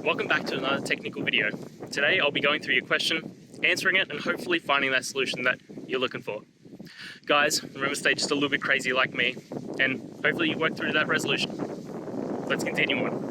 Welcome back to another technical video. Today I'll be going through your question, answering it, and hopefully finding that solution that you're looking for. Guys, remember to stay just a little bit crazy like me, and hopefully you work through that resolution. Let's continue on.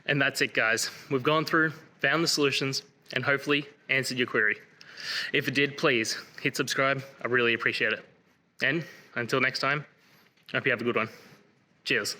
And that's it, guys. We've gone through, found the solutions, and hopefully answered your query. If it did, please hit subscribe. I really appreciate it. And until next time, I hope you have a good one. Cheers.